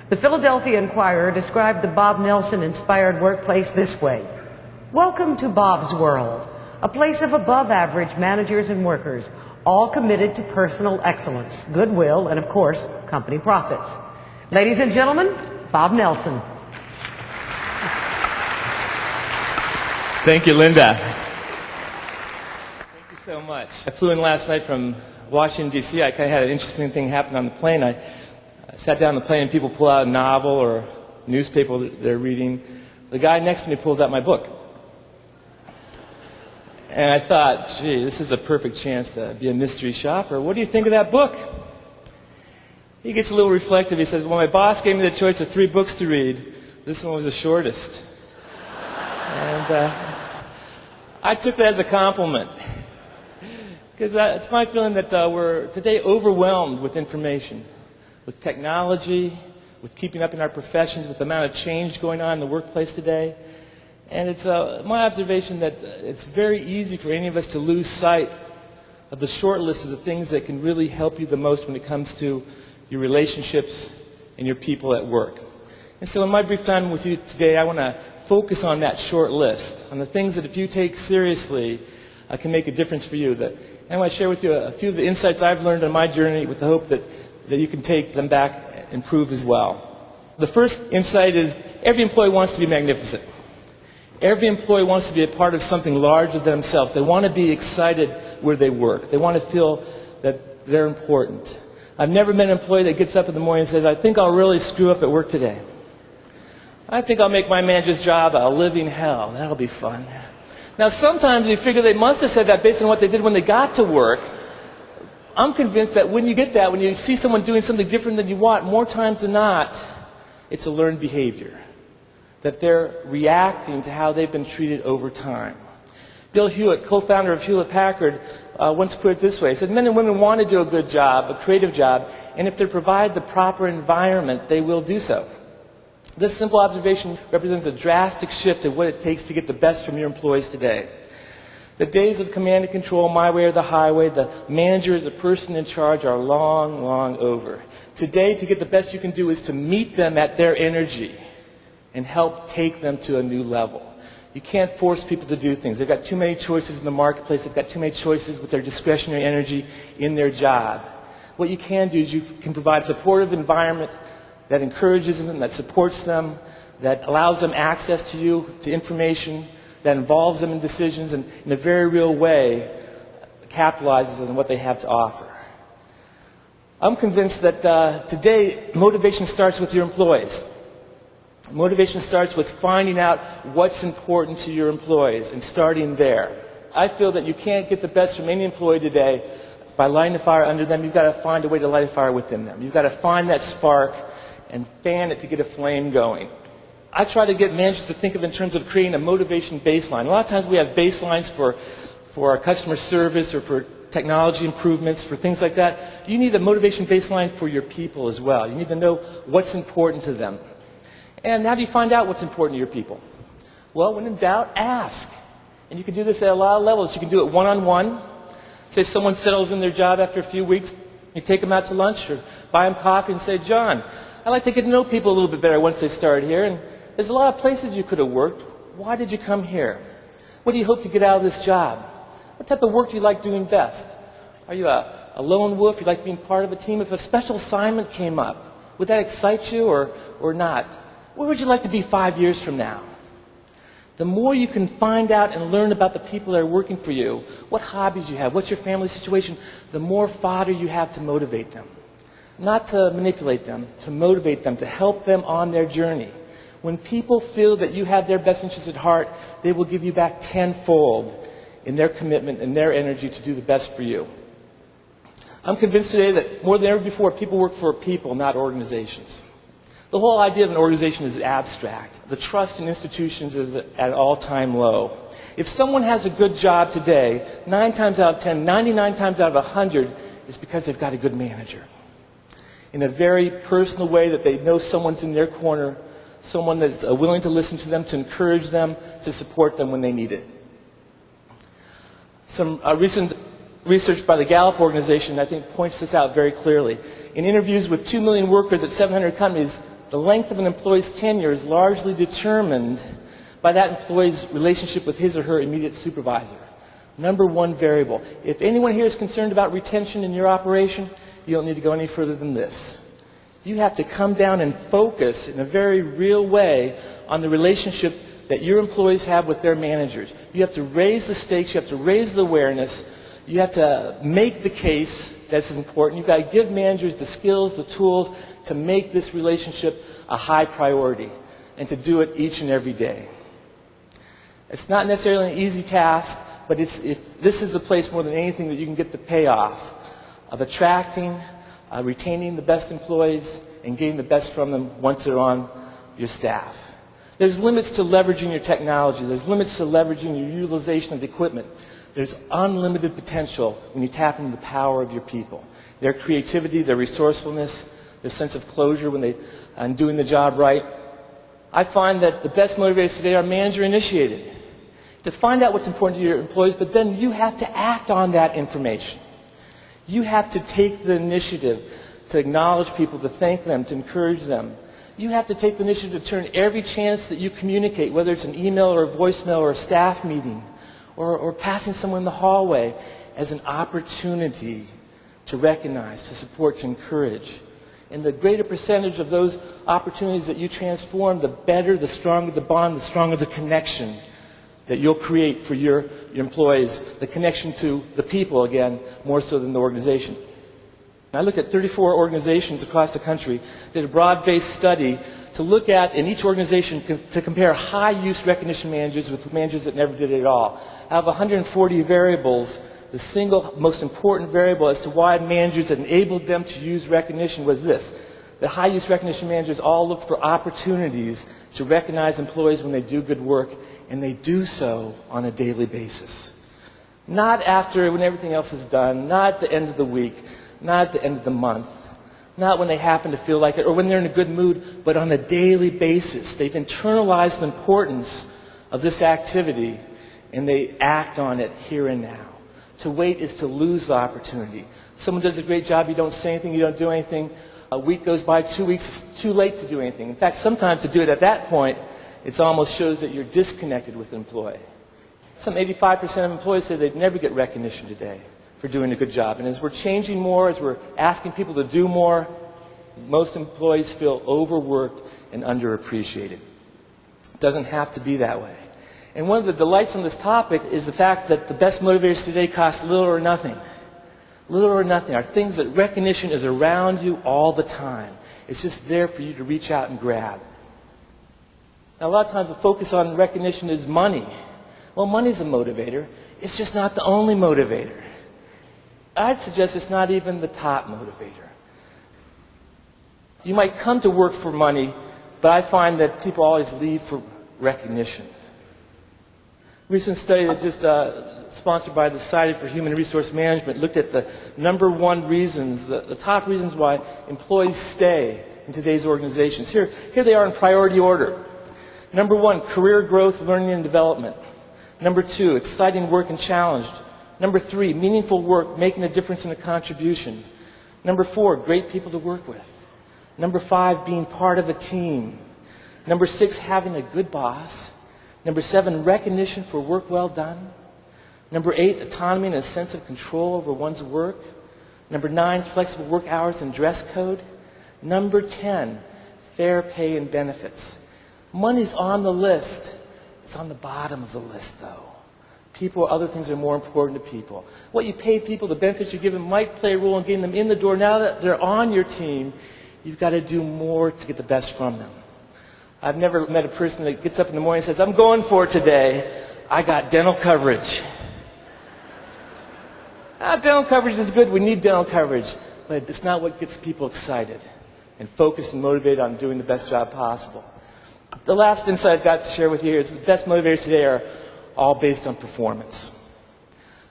The Philadelphia Inquirer described the Bob Nelson-inspired workplace this way: "Welcome to Bob's world, a place of above-average managers and workers, all committed to personal excellence, goodwill, and, of course, company profits." Ladies and gentlemen, Bob Nelson. Thank you, Linda. Thank you so much. I flew in last night from Washington, D.C. I kind of had an interesting thing happen on the plane. I sat down on the plane and people pull out a novel or newspaper that they're reading. The guy next to me pulls out my book. And I thought, gee, this is a perfect chance to be a mystery shopper. What do you think of that book? He gets a little reflective. He says, well, my boss gave me the choice of 3 books to read. This one was the shortest. And I took that as a compliment. Because it's my feeling that we're today overwhelmed with information, with technology, with keeping up in our professions, with the amount of change going on in the workplace today. And it's my observation that it's very easy for any of us to lose sight of the short list of the things that can really help you the most when it comes to your relationships and your people at work. And so in my brief time with you today, I want to focus on that short list, on the things that if you take seriously can make a difference for you. I want to share with you a few of the insights I've learned on my journey with the hope that you can take them back and improve as well. The first insight is every employee wants to be magnificent. Every employee wants to be a part of something larger than themselves. They want to be excited where they work. They want to feel that they're important. I've never met an employee that gets up in the morning and says, I think I'll really screw up at work today. I think I'll make my manager's job a living hell. That'll be fun. Now, sometimes you figure they must have said that based on what they did when they got to work. I'm convinced that when you get that, when you see someone doing something different than you want, more times than not, it's a learned behavior. That they're reacting to how they've been treated over time. Bill Hewitt, co-founder of Hewlett-Packard, once put it this way. He said, men and women want to do a good job, a creative job, and if they provide the proper environment, they will do so. This simple observation represents a drastic shift in what it takes to get the best from your employees today. The days of command and control, my way or the highway, the manager is the person in charge are long, long over. Today, to get the best you can do is to meet them at their energy and help take them to a new level. You can't force people to do things. They've got too many choices in the marketplace. They've got too many choices with their discretionary energy in their job. What you can do is you can provide a supportive environment that encourages them, that supports them, that allows them access to you, to information, that involves them in decisions, and in a very real way capitalizes on what they have to offer. I'm convinced that today motivation starts with your employees. Motivation starts with finding out what's important to your employees and starting there. I feel that you can't get the best from any employee today by lighting a fire under them. You've got to find a way to light a fire within them. You've got to find that spark and fan it to get a flame going. I try to get managers to think of it in terms of creating a motivation baseline. A lot of times we have baselines for our customer service or for technology improvements, for things like that. You need a motivation baseline for your people as well. You need to know what's important to them. And how do you find out what's important to your people? Well, when in doubt, ask. And you can do this at a lot of levels. You can do it one-on-one. Say someone settles in their job after a few weeks, you take them out to lunch or buy them coffee and say, John, I'd like to get to know people a little bit better once they start here. And there's a lot of places you could have worked. Why did you come here? What do you hope to get out of this job? What type of work do you like doing best? Are you a lone wolf? You like being part of a team? If a special assignment came up, would that excite you or not? Where would you like to be 5 years from now? The more you can find out and learn about the people that are working for you, what hobbies you have, what's your family situation, the more fodder you have to motivate them. Not to manipulate them, to motivate them, to help them on their journey. When people feel that you have their best interests at heart, they will give you back tenfold in their commitment and their energy to do the best for you. I'm convinced today that more than ever before, people work for people, not organizations. The whole idea of an organization is abstract. The trust in institutions is at an all-time low. If someone has a good job today, 9 times out of 10, 99 times out of 100, it's because they've got a good manager. In a very personal way that they know someone's in their corner, someone that's willing to listen to them, to encourage them, to support them when they need it. Some recent research by the Gallup organization, I think, points this out very clearly. In interviews with 2 million workers at 700 companies, the length of an employee's tenure is largely determined by that employee's relationship with his or her immediate supervisor. Number one variable. If anyone here is concerned about retention in your operation, you don't need to go any further than this. You have to come down and focus in a very real way on the relationship that your employees have with their managers. You have to raise the stakes, you have to raise the awareness, you have to make the case that's important. You've got to give managers the skills, the tools to make this relationship a high priority and to do it each and every day. It's not necessarily an easy task, but this is the place more than anything that you can get the payoff of attracting, retaining the best employees, and getting the best from them once they're on your staff. There's limits to leveraging your technology. There's limits to leveraging your utilization of the equipment. There's unlimited potential when you tap into the power of your people. Their creativity, their resourcefulness, their sense of closure when they are doing the job right. I find that the best motivators today are manager-initiated. To find out what's important to your employees, but then you have to act on that information. You have to take the initiative to acknowledge people, to thank them, to encourage them. You have to take the initiative to turn every chance that you communicate, whether it's an email or a voicemail or a staff meeting or passing someone in the hallway, as an opportunity to recognize, to support, to encourage. And the greater percentage of those opportunities that you transform, the better, the stronger the bond, the stronger the connection that you'll create for your employees, the connection to the people, again, more so than the organization. I looked at 34 organizations across the country, did a broad-based study to look at, in each organization, to compare high-use recognition managers with managers that never did it at all. Out of 140 variables, the single most important variable as to why managers enabled them to use recognition was this. The high-use recognition managers all look for opportunities to recognize employees when they do good work, and they do so on a daily basis. Not after, when everything else is done, not at the end of the week, not at the end of the month, not when they happen to feel like it, or when they're in a good mood, but on a daily basis. They've internalized the importance of this activity, and they act on it here and now. To wait is to lose the opportunity. Someone does a great job, you don't say anything, you don't do anything. A week goes by, 2 weeks, it's too late to do anything. In fact, sometimes to do it at that point, it almost shows that you're disconnected with the employee. Some 85% of employees say they'd never get recognition today for doing a good job. And as we're changing more, as we're asking people to do more, most employees feel overworked and underappreciated. It doesn't have to be that way. And one of the delights on this topic is the fact that the best motivators today cost little or nothing. Little or nothing are things that recognition is around you all the time. It's just there for you to reach out and grab. Now, a lot of times the focus on recognition is money. Well, money's a motivator. It's just not the only motivator. I'd suggest it's not even the top motivator. You might come to work for money, but I find that people always leave for recognition. Recent study that just sponsored by the Society for Human Resource Management looked at the number one reasons, the top reasons why employees stay in today's organizations. Here they are in priority order. Number one, career growth, learning and development. Number two, exciting work and challenged. Number three, meaningful work, making a difference and a contribution. Number four, great people to work with. Number five, being part of a team. Number six, having a good boss. Number seven, recognition for work well done. Number eight, autonomy and a sense of control over one's work. Number nine, flexible work hours and dress code. Number 10, fair pay and benefits. Money's on the list. It's on the bottom of the list, though. People or other things are more important to people. What you pay people, the benefits you give them might play a role in getting them in the door. Now that they're on your team, you've got to do more to get the best from them. I've never met a person that gets up in the morning and says, I'm going for it today. I got dental coverage. Dental coverage is good. We need dental coverage. But it's not what gets people excited and focused and motivated on doing the best job possible. The last insight I've got to share with you here is the best motivators today are all based on performance.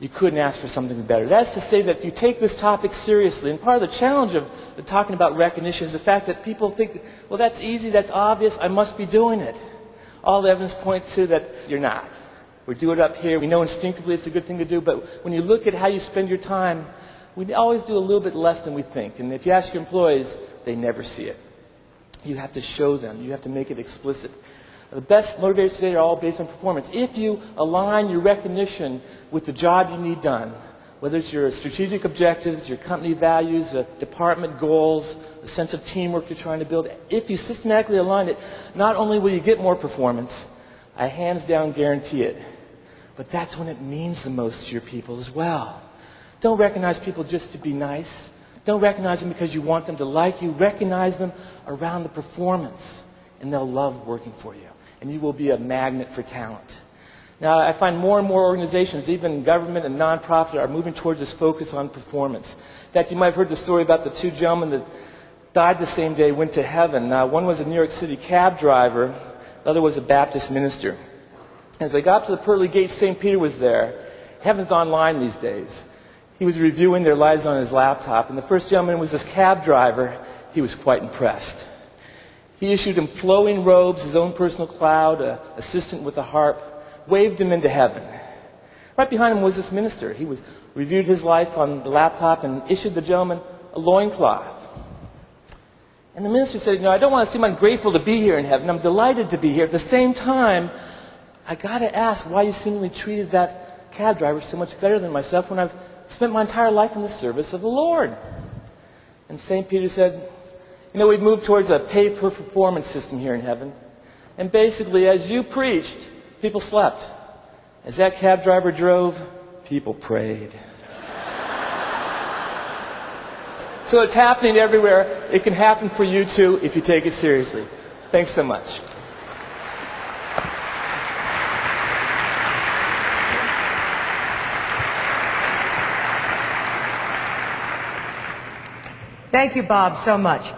You couldn't ask for something better. That's to say that if you take this topic seriously, and part of the challenge of talking about recognition is the fact that people think, well, that's easy, that's obvious, I must be doing it. All the evidence points to that you're not. We do it up here. We know instinctively it's a good thing to do, but when you look at how you spend your time, we always do a little bit less than we think. And if you ask your employees, they never see it. You have to show them. You have to make it explicit. The best motivators today are all based on performance. If you align your recognition with the job you need done, whether it's your strategic objectives, your company values, department goals, the sense of teamwork you're trying to build, if you systematically align it, not only will you get more performance, I hands down guarantee it, but that's when it means the most to your people as well. Don't recognize people just to be nice. Don't recognize them because you want them to like you. Recognize them around the performance, and they'll love working for you. And you will be a magnet for talent. Now, I find more and more organizations, even government and nonprofit, are moving towards this focus on performance. In fact, you might have heard the story about the two gentlemen that died the same day, went to heaven. One was a New York City cab driver. The other was a Baptist minister. As they got to the pearly gates, St. Peter was there. Heaven's online these days. He was reviewing their lives on his laptop, and the first gentleman was this cab driver. He was quite impressed. He issued him flowing robes, his own personal cloud, an assistant with a harp, waved him into heaven. Right behind him was this minister. He reviewed his life on the laptop and issued the gentleman a loincloth. And the minister said, I don't want to seem ungrateful to be here in heaven. I'm delighted to be here. At the same time, I got to ask why you seemingly treated that cab driver so much better than myself when I've spent my entire life in the service of the Lord. And St. Peter said, we've moved towards a pay-per-performance system here in heaven. And basically, as you preached, people slept. As that cab driver drove, people prayed. So it's happening everywhere. It can happen for you too if you take it seriously. Thanks so much. Thank you, Bob, so much.